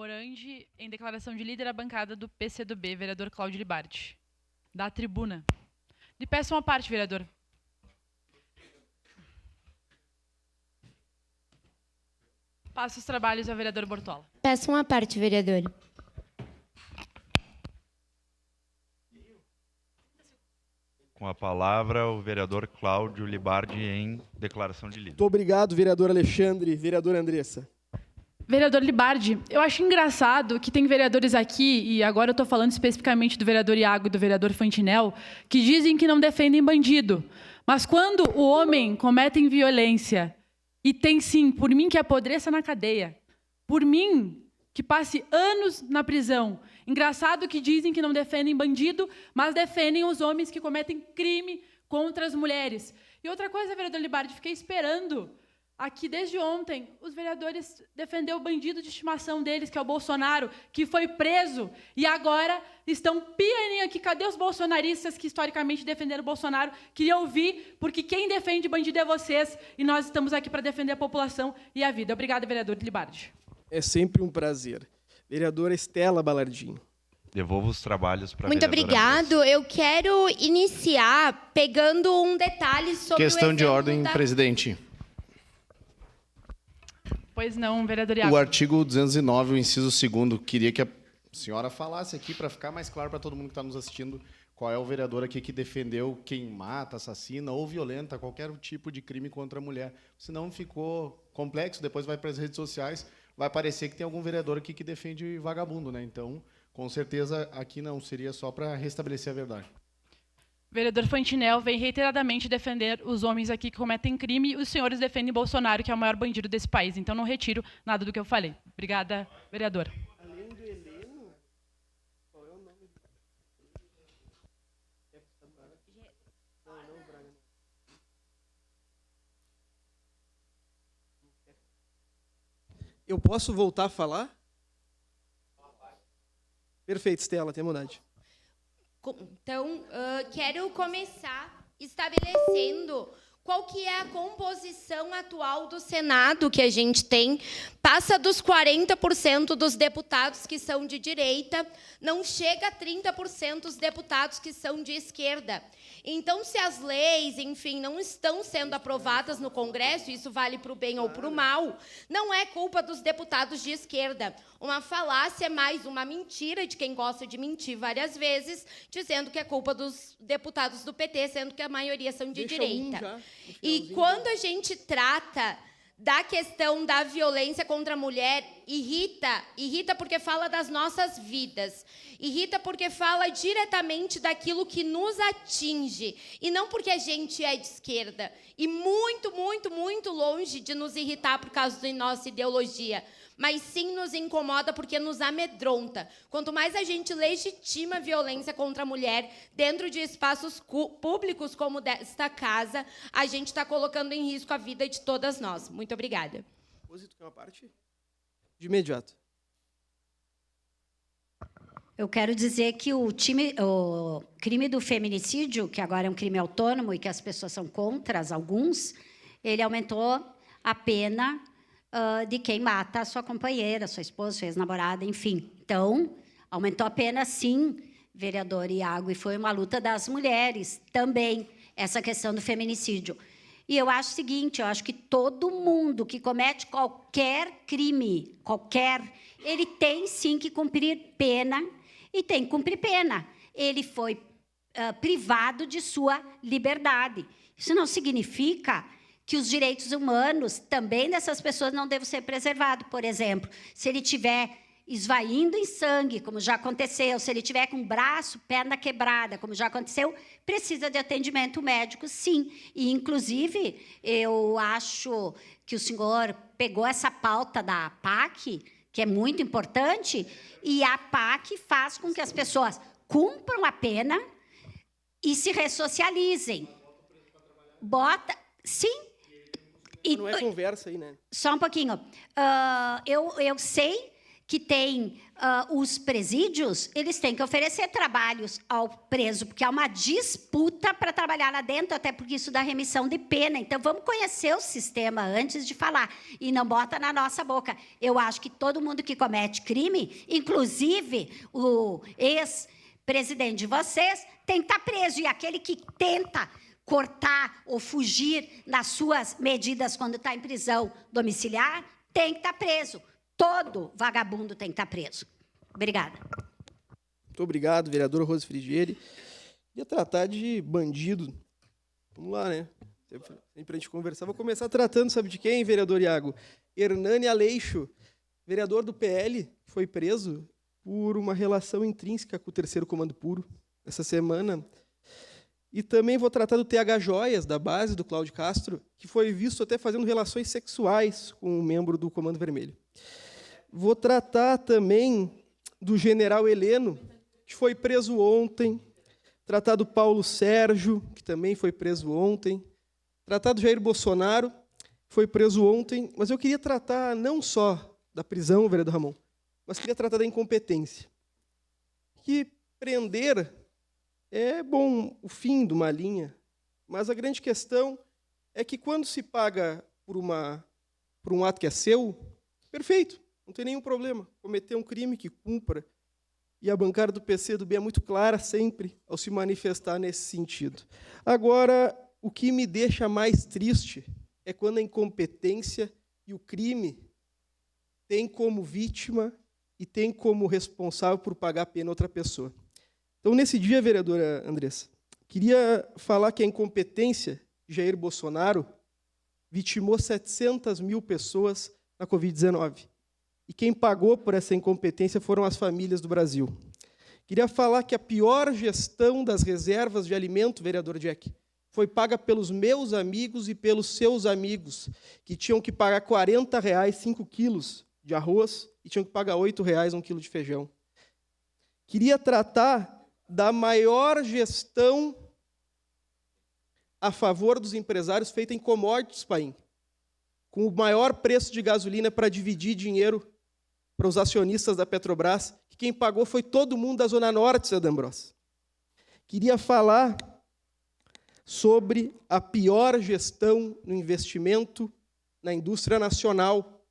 Morandi, em declaração de líder à bancada do PCdoB, vereador Cláudio Libardi. Da tribuna. Lhe peço uma parte, vereador. Passo os trabalhos ao vereador Bortola. Peço uma parte, vereador. Com a palavra, o vereador Cláudio Libardi, em declaração de líder. Muito obrigado, vereador Alexandre. Vereadora Andressa. Vereador Libardi, eu acho engraçado que tem vereadores aqui, e agora eu estou falando especificamente do vereador Iago e do vereador Fantinel, que dizem que não defendem bandido. Mas quando o homem comete violência, e tem sim, por mim que apodreça na cadeia, por mim que passe anos na prisão. Engraçado que dizem que não defendem bandido, mas defendem os homens que cometem crime contra as mulheres. E outra coisa, vereador Libardi, fiquei esperando aqui desde ontem os vereadores defender o bandido de estimação deles, que é o Bolsonaro, que foi preso e agora estão pianinho aqui. Cadê os bolsonaristas que historicamente defenderam o Bolsonaro? Queria ouvir, porque quem defende bandido é vocês e nós estamos aqui para defender a população e a vida. Obrigada, vereador Libardi. É sempre um prazer. Vereadora Estela Balardim. Devolvo os trabalhos para a Muito vereadora obrigado. Andressa. Eu quero iniciar pegando um detalhe sobre Questão o de exemplo ordem, presidente. Pois não, vereador Iago. O artigo 209, o inciso 2º, queria que a senhora falasse aqui para ficar mais claro para todo mundo que está nos assistindo qual é o vereador aqui que defendeu quem mata, assassina ou violenta qualquer tipo de crime contra a mulher. Senão ficou complexo, depois vai para as redes sociais, vai parecer que tem algum vereador aqui que defende vagabundo, né? Então, com certeza, aqui não, seria só para restabelecer a verdade. Vereador Fantinel vem reiteradamente defender os homens aqui que cometem crime e os senhores defendem Bolsonaro, que é o maior bandido desse país. Então, não retiro nada do que eu falei. Obrigada, vereador. Além do Heleno, qual é o nome? Não, Braga. Eu posso voltar a falar? Perfeito, Estela, tem vontade. Então, quero começar estabelecendo qual que é a composição atual do Senado que a gente tem. Passa dos 40% dos deputados que são de direita, não chega a 30% dos deputados que são de esquerda. Então, se as leis, enfim, não estão sendo aprovadas no Congresso, isso vale para o bem ou para o mal, não é culpa dos deputados de esquerda. Uma falácia, mais uma mentira de quem gosta de mentir várias vezes, dizendo que é culpa dos deputados do PT, sendo que a maioria são de direita. E quando a gente trata da questão da violência contra a mulher, irrita porque fala das nossas vidas, irrita porque fala diretamente daquilo que nos atinge, e não porque a gente é de esquerda, e muito, muito, muito longe de nos irritar por causa da nossa ideologia, mas sim nos incomoda porque nos amedronta. Quanto mais a gente legitima a violência contra a mulher dentro de espaços públicos como desta casa, a gente está colocando em risco a vida de todas nós. Muito obrigada. Rose, tu quer uma parte? De imediato. Eu quero dizer que o crime do feminicídio, que agora é um crime autônomo e que as pessoas são contra, alguns, ele aumentou a pena de quem mata a sua companheira, sua esposa, sua ex-namorada, enfim. Então, aumentou a pena, sim, vereador Iago, e foi uma luta das mulheres também, essa questão do feminicídio. E eu acho o seguinte, eu acho que todo mundo que comete qualquer crime, ele tem, sim, que cumprir pena, e tem que cumprir pena. Ele foi privado de sua liberdade. Isso não significa que os direitos humanos também dessas pessoas não devem ser preservados. Por exemplo, se ele estiver esvaindo em sangue, como já aconteceu, se ele estiver com braço, perna quebrada, como já aconteceu, precisa de atendimento médico, sim. E, inclusive, eu acho que o senhor pegou essa pauta da PAC, que é muito importante, e a PAC faz com que as pessoas cumpram a pena e se ressocializem. Sim. Não é conversa aí, né? Só um pouquinho. Eu sei que tem os presídios, eles têm que oferecer trabalhos ao preso, porque há uma disputa para trabalhar lá dentro, até porque isso dá remissão de pena. Então, vamos conhecer o sistema antes de falar, e não bota na nossa boca. Eu acho que todo mundo que comete crime, inclusive o ex-presidente de vocês, tem que estar preso, e aquele que tenta cortar ou fugir nas suas medidas quando está em prisão domiciliar, tem que estar preso. Todo vagabundo tem que estar preso. Obrigada. Muito obrigado, vereadora Rose Frigieri. Ia tratar de bandido. Vamos lá, né? Sempre a gente conversar. Vou começar tratando, sabe de quem, vereador Iago? Hernani Aleixo, vereador do PL, foi preso por uma relação intrínseca com o terceiro comando puro essa semana. E também vou tratar do TH Joias, da base do Cláudio Castro, que foi visto até fazendo relações sexuais com um membro do Comando Vermelho. Vou tratar também do general Heleno, que foi preso ontem. Tratar do Paulo Sérgio, que também foi preso ontem. Tratar do Jair Bolsonaro, que foi preso ontem. Mas eu queria tratar não só da prisão, vereador Ramon, mas queria tratar da incompetência. Que prender é bom, o fim de uma linha, mas a grande questão é que quando se paga por um ato que é seu, perfeito, não tem nenhum problema. Cometer um crime que cumpra. E a bancada do PCdoB é muito clara sempre ao se manifestar nesse sentido. Agora, o que me deixa mais triste é quando a incompetência e o crime tem como vítima e tem como responsável por pagar a pena outra pessoa. Então, nesse dia, vereadora Andressa, queria falar que a incompetência de Jair Bolsonaro vitimou 700 mil pessoas na Covid-19. E quem pagou por essa incompetência foram as famílias do Brasil. Queria falar que a pior gestão das reservas de alimento, vereador Jack, foi paga pelos meus amigos e pelos seus amigos, que tinham que pagar R$40 5 quilos de arroz e tinham que pagar R$8 1 quilo de feijão. Queria tratar da maior gestão a favor dos empresários feita em commodities, Paim, com o maior preço de gasolina para dividir dinheiro para os acionistas da Petrobras, que quem pagou foi todo mundo da Zona Norte, seu D'Ambrosio. Queria falar sobre a pior gestão no investimento na indústria nacional,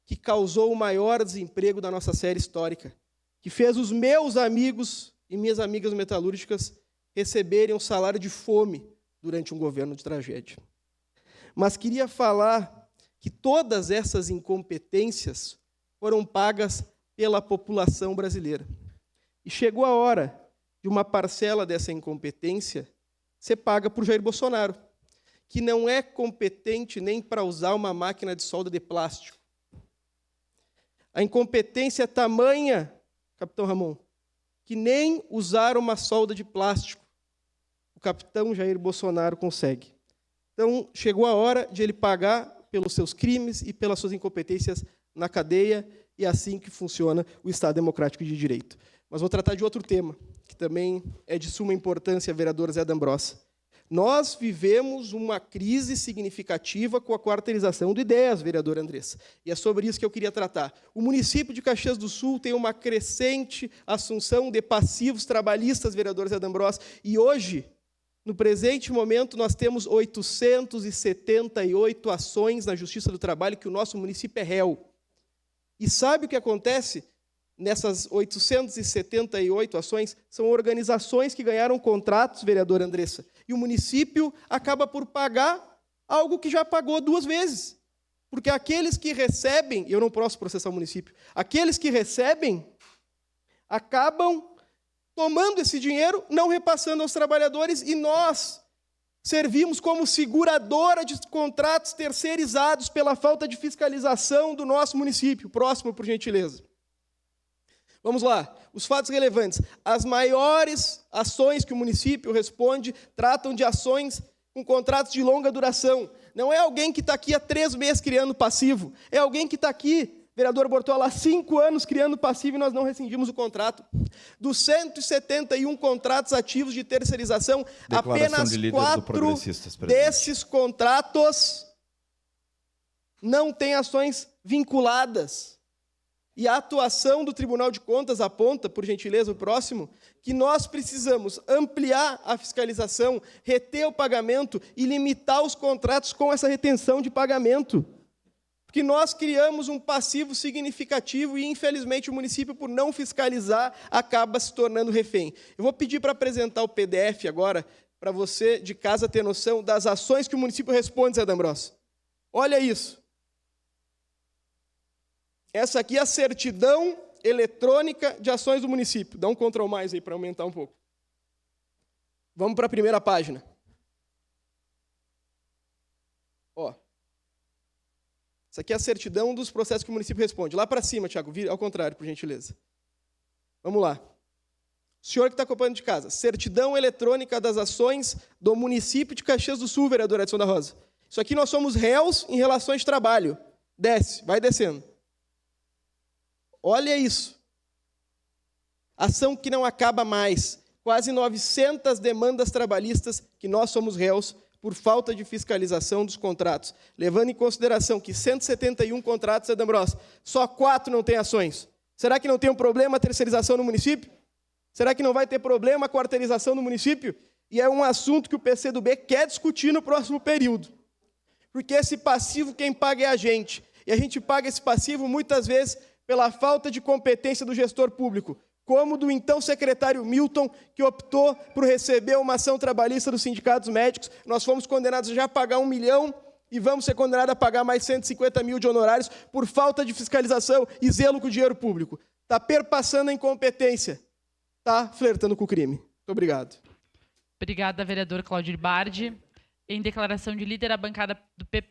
que causou o maior desemprego da nossa série histórica, que fez os meus amigos e minhas amigas metalúrgicas receberem um salário de fome durante um governo de tragédia. Mas queria falar que todas essas incompetências foram pagas pela população brasileira. E chegou a hora de uma parcela dessa incompetência ser paga por Jair Bolsonaro, que não é competente nem para usar uma máquina de solda de plástico. A incompetência é tamanha, capitão Ramon, que nem usar uma solda de plástico o capitão Jair Bolsonaro consegue. Então, chegou a hora de ele pagar pelos seus crimes e pelas suas incompetências na cadeia, e é assim que funciona o Estado Democrático de Direito. Mas vou tratar de outro tema, que também é de suma importância, vereador Zé D'Ambrosio. Nós vivemos uma crise significativa com a quarteirização de ideias, vereadora Andressa, e é sobre isso que eu queria tratar. O município de Caxias do Sul tem uma crescente assunção de passivos trabalhistas, vereador Zé D'Ambrosio, e hoje, no presente momento, nós temos 878 ações na Justiça do Trabalho que o nosso município é réu. E sabe o que acontece? Nessas 878 ações, são organizações que ganharam contratos, vereadora Andressa, e o município acaba por pagar algo que já pagou 2 vezes. Porque aqueles que recebem, eu não posso processar o município, aqueles que recebem acabam tomando esse dinheiro, não repassando aos trabalhadores, e nós servimos como seguradora de contratos terceirizados pela falta de fiscalização do nosso município. Próximo, por gentileza. Vamos lá, os fatos relevantes. As maiores ações que o município responde tratam de ações com contratos de longa duração. Não é alguém que está aqui há 3 meses criando passivo, é alguém que está aqui, vereador Bortola, há 5 anos criando passivo e nós não rescindimos o contrato. Dos 171 contratos ativos de terceirização, apenas 4 desses contratos não têm ações vinculadas. E a atuação do Tribunal de Contas aponta, por gentileza, o próximo, que nós precisamos ampliar a fiscalização, reter o pagamento e limitar os contratos com essa retenção de pagamento. Porque nós criamos um passivo significativo e, infelizmente, o município, por não fiscalizar, acaba se tornando refém. Eu vou pedir para apresentar o PDF agora, para você de casa ter noção das ações que o município responde, Zé D'Ambrosio. Olha isso. Essa aqui é a certidão eletrônica de ações do município. Dá um Ctrl+ aí para aumentar um pouco. Vamos para a primeira página. Ó. Essa aqui é a certidão dos processos que o município responde. Lá para cima, Tiago, vira ao contrário, por gentileza. Vamos lá. O senhor que está acompanhando de casa. Certidão eletrônica das ações do município de Caxias do Sul, vereador Edson da Rosa. Isso aqui nós somos réus em relações de trabalho. Desce, vai descendo. Olha isso. Ação que não acaba mais. Quase 900 demandas trabalhistas que nós somos réus por falta de fiscalização dos contratos. Levando em consideração que 171 contratos, Zé D'Ambrosio, só 4 não têm ações. Será que não tem um problema a terceirização no município? Será que não vai ter problema a quarteirização no município? E é um assunto que o PCdoB quer discutir no próximo período. Porque esse passivo quem paga é a gente. E a gente paga esse passivo muitas vezes pela falta de competência do gestor público, como do então secretário Milton, que optou por receber uma ação trabalhista dos sindicatos médicos. Nós fomos condenados já a pagar 1 milhão e vamos ser condenados a pagar mais 150 mil de honorários por falta de fiscalização e zelo com o dinheiro público. Está perpassando a incompetência, está flertando com o crime. Muito obrigado. Obrigada, vereador Cláudio Libardi. Em declaração de líder, a bancada do PP.